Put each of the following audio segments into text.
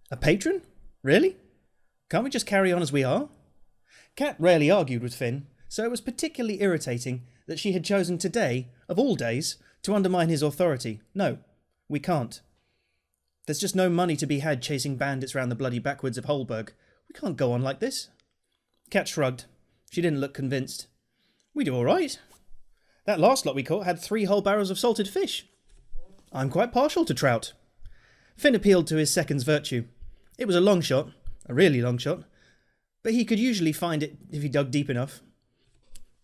A patron? Really? Can't we just carry on as we are? Kat rarely argued with Finn, so it was particularly irritating that she had chosen today, of all days, to undermine his authority. No, we can't. There's just no money to be had chasing bandits round the bloody backwoods of Holberg. We can't go on like this. Kat shrugged. She didn't look convinced. We do all right. That last lot we caught had 3 whole barrels of salted fish. I'm quite partial to trout. Finn appealed to his second's virtue. It was a long shot, a really long shot, but he could usually find it if he dug deep enough.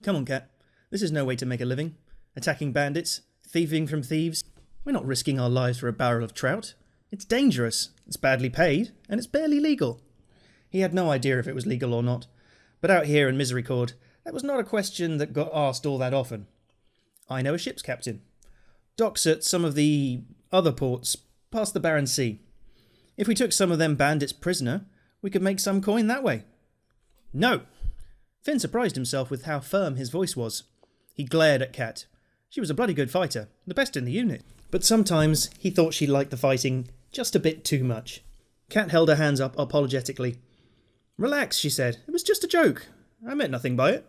Come on, Kat. This is no way to make a living. Attacking bandits, thieving from thieves. We're not risking our lives for a barrel of trout. It's dangerous, it's badly paid, and it's barely legal. He had no idea if it was legal or not, but out here in Misericord, that was not a question that got asked all that often. I know a ship's captain. Docks at some of the other ports past the Barren Sea. If we took some of them bandits prisoner, we could make some coin that way. No! Finn surprised himself with how firm his voice was. He glared at Kat. She was a bloody good fighter, the best in the unit. But sometimes he thought she liked the fighting just a bit too much. Kat held her hands up apologetically. Relax, she said. It was just a joke. I meant nothing by it.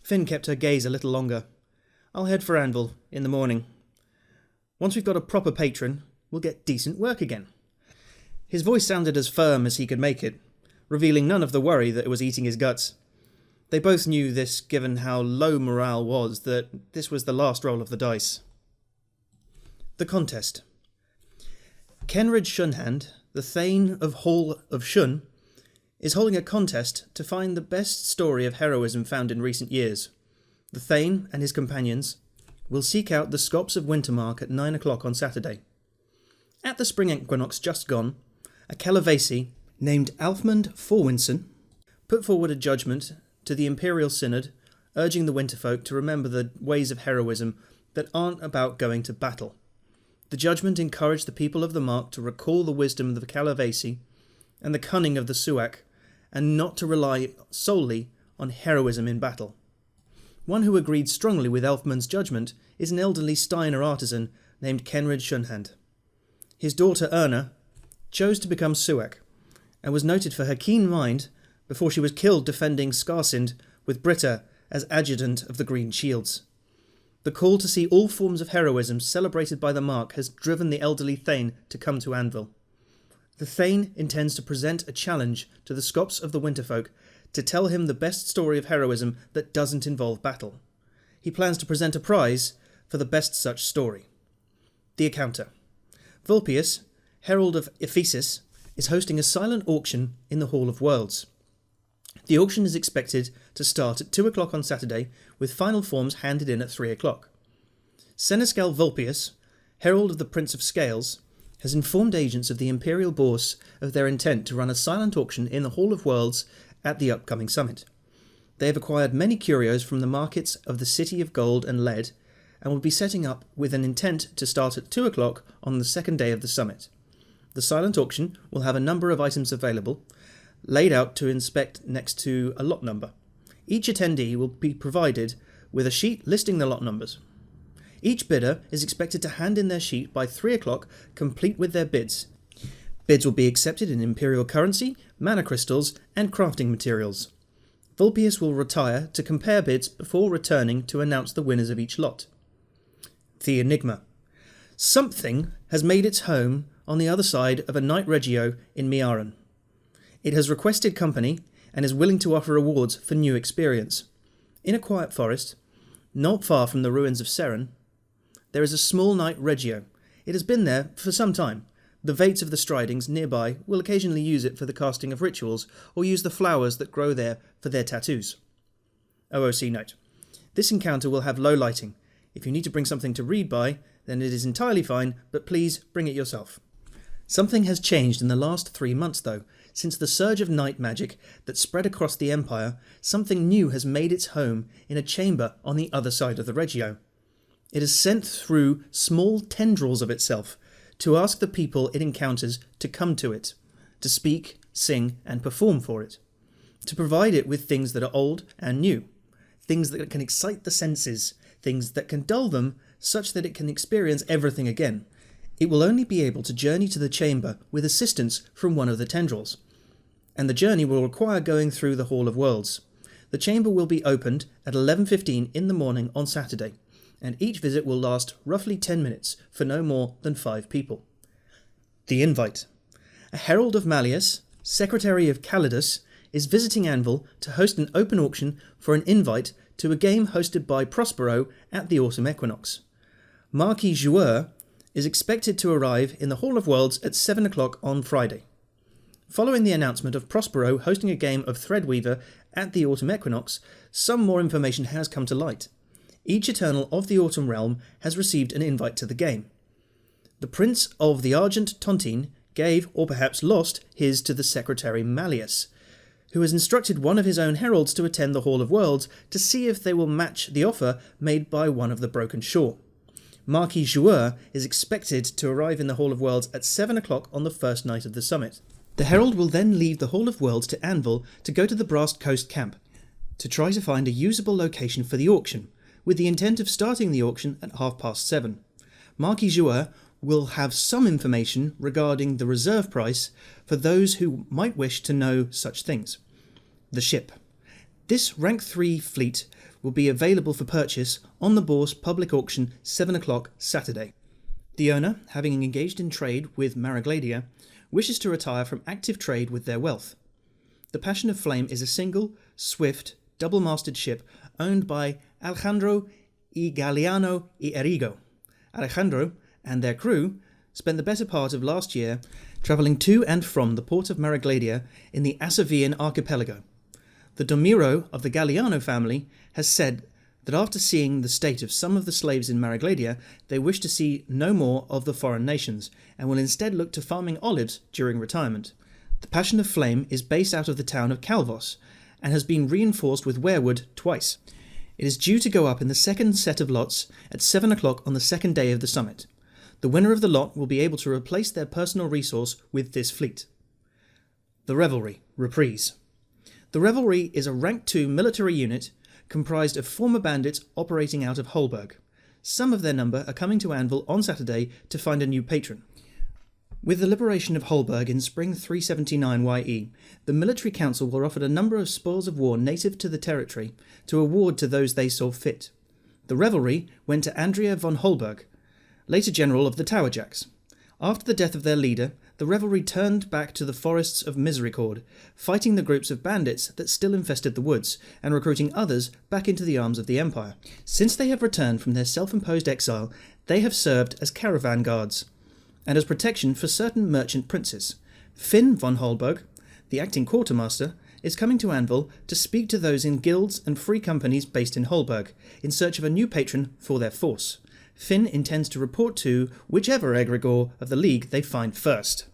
Finn kept her gaze a little longer. I'll head for Anvil in the morning. Once we've got a proper patron, we'll get decent work again. His voice sounded as firm as he could make it, revealing none of the worry that was eating his guts. They both knew this, given how low morale was, that this was the last roll of the dice. The contest. Kenrid Shunhand, the Thane of Hall of Shun, is holding a contest to find the best story of heroism found in recent years. The Thane and his companions will seek out the Scops of Wintermark at 9 o'clock on Saturday. At the spring equinox just gone, a Calavesi named Alfmund Forwinson put forward a judgment to the Imperial Synod, urging the Winterfolk to remember the ways of heroism that aren't about going to battle. The judgment encouraged the people of the Mark to recall the wisdom of the Calavesi and the cunning of the Suak, and not to rely solely on heroism in battle. One who agreed strongly with Elfman's judgment is an elderly Steiner artisan named Kenrid Shunhand. His daughter Erna chose to become Suak, and was noted for her keen mind before she was killed defending Skarsind with Britta as adjutant of the Green Shields. The call to see all forms of heroism celebrated by the Mark has driven the elderly Thane to come to Anvil. The Thane intends to present a challenge to the Scops of the Winterfolk to tell him the best story of heroism that doesn't involve battle. He plans to present a prize for the best such story. The Accounter. Vulpius, Herald of Ephesus, is hosting a silent auction in the Hall of Worlds. The auction is expected to start at 2 o'clock on Saturday, with final forms handed in at 3 o'clock. Senescal Vulpius, Herald of the Prince of Scales, has informed agents of the Imperial Bourse of their intent to run a silent auction in the Hall of Worlds at the upcoming summit. They have acquired many curios from the markets of the City of Gold and Lead, and will be setting up with an intent to start at 2 o'clock on the second day of the summit. The silent auction will have a number of items available, laid out to inspect next to a lot number. Each attendee will be provided with a sheet listing the lot numbers. Each bidder is expected to hand in their sheet by 3 o'clock, complete with their bids. Bids will be accepted in Imperial currency, mana crystals, and crafting materials. Vulpius will retire to compare bids before returning to announce the winners of each lot. The Enigma. Something has made its home on the other side of a night regio in Miaran. It has requested company and is willing to offer rewards for new experience. In a quiet forest, not far from the ruins of Seren, there is a small night regio. It has been there for some time. The Vates of the Stridings nearby will occasionally use it for the casting of rituals, or use the flowers that grow there for their tattoos. OOC note. This encounter will have low lighting. If you need to bring something to read by, then it is entirely fine, but please bring it yourself. Something has changed in the last 3 months, though. Since the surge of night magic that spread across the Empire, something new has made its home in a chamber on the other side of the Regio. It has sent through small tendrils of itself to ask the people it encounters to come to it, to speak, sing, and perform for it, to provide it with things that are old and new, things that can excite the senses, things that can dull them such that it can experience everything again. It will only be able to journey to the chamber with assistance from one of the tendrils, and the journey will require going through the Hall of Worlds. The chamber will be opened at 11:15 in the morning on Saturday, and each visit will last roughly 10 minutes for no more than 5 people. The invite. A herald of Malleus, secretary of Calidus, is visiting Anvil to host an open auction for an invite to a game hosted by Prospero at the autumn equinox. Marquis Joueur is expected to arrive in the Hall of Worlds at 7 o'clock on Friday. Following the announcement of Prospero hosting a game of Threadweaver at the autumn equinox, some more information has come to light. Each Eternal of the Autumn Realm has received an invite to the game. The Prince of the Argent Tontine gave, or perhaps lost, his to the Secretary Malleus, who has instructed one of his own heralds to attend the Hall of Worlds to see if they will match the offer made by one of the Broken Shore. Marquis Joueur is expected to arrive in the Hall of Worlds at 7 o'clock on the first night of the summit. The herald will then leave the Hall of Worlds to Anvil to go to the Brast Coast camp to try to find a usable location for the auction, with the intent of starting the auction at 7:30. Marquis Joueur will have some information regarding the reserve price for those who might wish to know such things. The ship. This rank 3 fleet will be available for purchase on the Bourse public auction 7 o'clock Saturday. The owner, having engaged in trade with Maragladia, wishes to retire from active trade with their wealth. The Passion of Flame is a single, swift, double-masted ship owned by Alejandro y Galeano y Erigo. Alejandro and their crew spent the better part of last year travelling to and from the port of Maragladia in the Asavian archipelago. The Domiro of the Galeano family has said that after seeing the state of some of the slaves in Maragladia, they wish to see no more of the foreign nations, and will instead look to farming olives during retirement. The Passion of Flame is based out of the town of Calvos, and has been reinforced with weirwood twice. It is due to go up in the second set of lots at 7 o'clock on the second day of the summit. The winner of the lot will be able to replace their personal resource with this fleet. The Revelry, Reprise. The Revelry is a rank 2 military unit comprised of former bandits operating out of Holberg. Some of their number are coming to Anvil on Saturday to find a new patron. With the liberation of Holberg in spring 379 YE, the military council were offered a number of spoils of war native to the territory to award to those they saw fit. The Revelry went to Andrea von Holberg, later general of the Towerjacks. After the death of their leader, the Revelry turned back to the forests of Misericord, fighting the groups of bandits that still infested the woods, and recruiting others back into the arms of the Empire. Since they have returned from their self-imposed exile, they have served as caravan guards, and as protection for certain merchant princes. Finn von Holberg, the acting quartermaster, is coming to Anvil to speak to those in guilds and free companies based in Holberg, in search of a new patron for their force. Finn intends to report to whichever egregore of the League they find first.